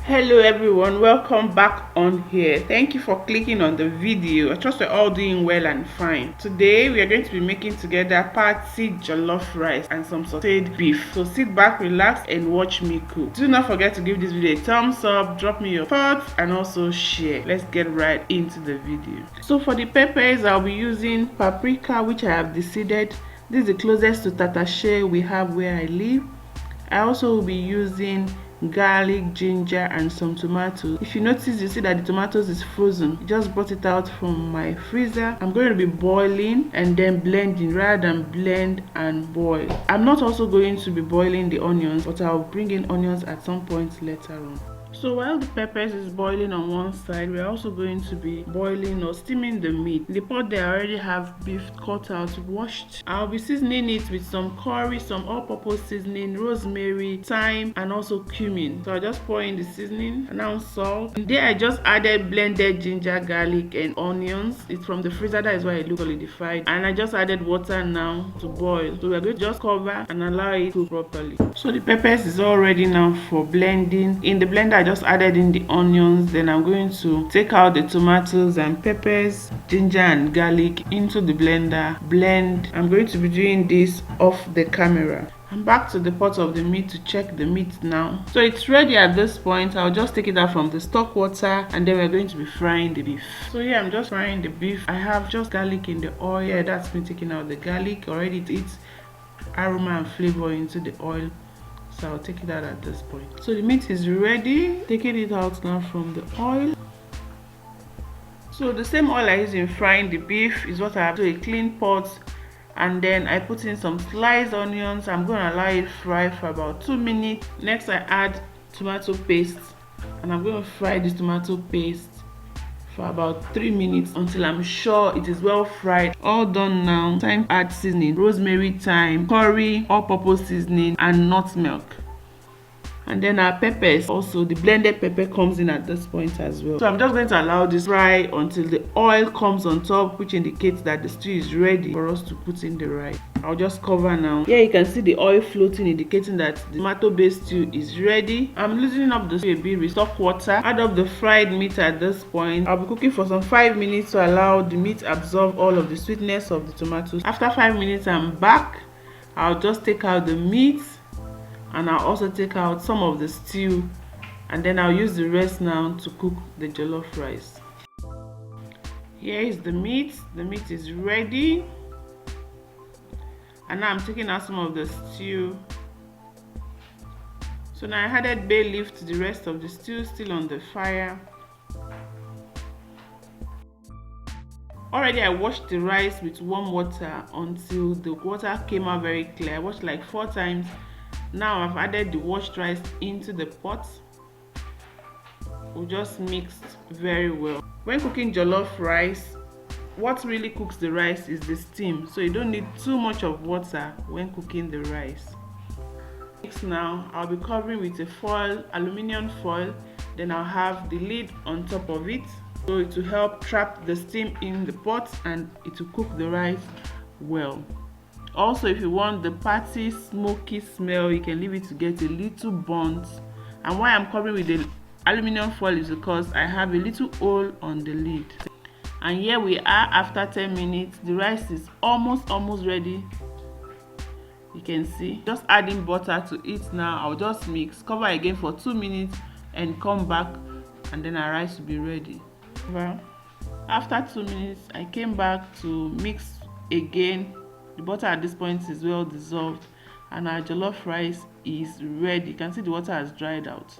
Hello everyone, welcome back on here. Thank you for clicking on the video. I trust we're all doing well and fine. Today we are going to be making together party jollof rice and some sauteed beef. So sit back, relax and watch me cook. Do not forget to give this video a thumbs up, drop me your thoughts and also share. Let's get right into the video. So for the peppers, I'll be using paprika, which I have deseeded. This is the closest to tatashe we have where I live. I also will be using garlic, ginger and some tomatoes. If you notice, you see that the tomatoes is frozen. I just brought it out from my freezer. I'm going to be boiling and then blending rather than blend and boil. I'm not also going to be boiling the onions, but I'll bring in onions at some point later on. So while the peppers is boiling on one side, we're also going to be boiling or steaming the meat. In the pot there, I already have beef cut out, washed. I'll be seasoning it with some curry, some all-purpose seasoning, rosemary, thyme, and also cumin. So I just pour in the seasoning and now salt. And there I just added blended ginger, garlic, and onions. It's from the freezer, that is why it looks solidified. And I just added water now to boil. So we're going to just cover and allow it to cook properly. So the peppers is all ready now for blending. In the blender, I just added in the onions. Then I'm going to take out the tomatoes and peppers, ginger and garlic into the blender. Blend. I'm going to be doing this off the camera. I'm back to the pot of the meat to check the meat now. So it's ready at this point. I'll just take it out from the stock water and then we're going to be frying the beef. So yeah, I'm just frying the beef. I have just garlic in the oil. Yeah, that's me taking out the garlic. Already it's aroma and flavor into the oil. So I'll take it out at this point. So the meat is ready. Taking it out now from the oil. So the same oil I use in frying the beef is what I have to a clean pot. And then I put in some sliced onions. I'm going to allow it fry for about 2 minutes. Next I add tomato paste. And I'm going to fry this tomato paste for about 3 minutes until I'm sure it is well fried. All done now. Time to add seasoning, rosemary, thyme, curry, all-purpose seasoning and nutmeg. And then our peppers, also the blended pepper comes in at this point as well. So I'm just going to allow this fry until the oil comes on top, which indicates that the stew is ready for us to put in the rice. I'll just cover now. Here you can see the oil floating, indicating that the tomato based stew is ready. I'm loosening up the stew a bit with stock water. Add up the fried meat at this point. I'll be cooking for some 5 minutes to allow the meat absorb all of the sweetness of the tomatoes. After 5 minutes I'm back. I'll just take out the meat and I'll also take out some of the stew and then I'll use the rest now to cook the jollof rice. Here is the meat. The meat is ready. And now I'm taking out some of the stew. So now I added bay leaf to the rest of the stew, still on the fire. Already I washed the rice with warm water until the water came out very clear. I washed like 4 times. Now I've added the washed rice into the pot. We just mixed very well. When cooking jollof rice, what really cooks the rice is the steam, so you don't need too much of water when cooking the rice. Next now, I'll be covering with a foil, aluminium foil, then I'll have the lid on top of it, so it will help trap the steam in the pot and it will cook the rice well. Also, if you want the party smoky smell, you can leave it to get a little burnt. And why I'm covering with the aluminium foil is because I have a little hole on the lid. And here we are after 10 minutes. The rice is almost ready. You can see. Just adding butter to it now. I'll just mix, cover again for 2 minutes and come back and then our rice will be ready. Well, after 2 minutes, I came back to mix again. The butter at this point is well dissolved and our jollof rice is ready. You can see the water has dried out.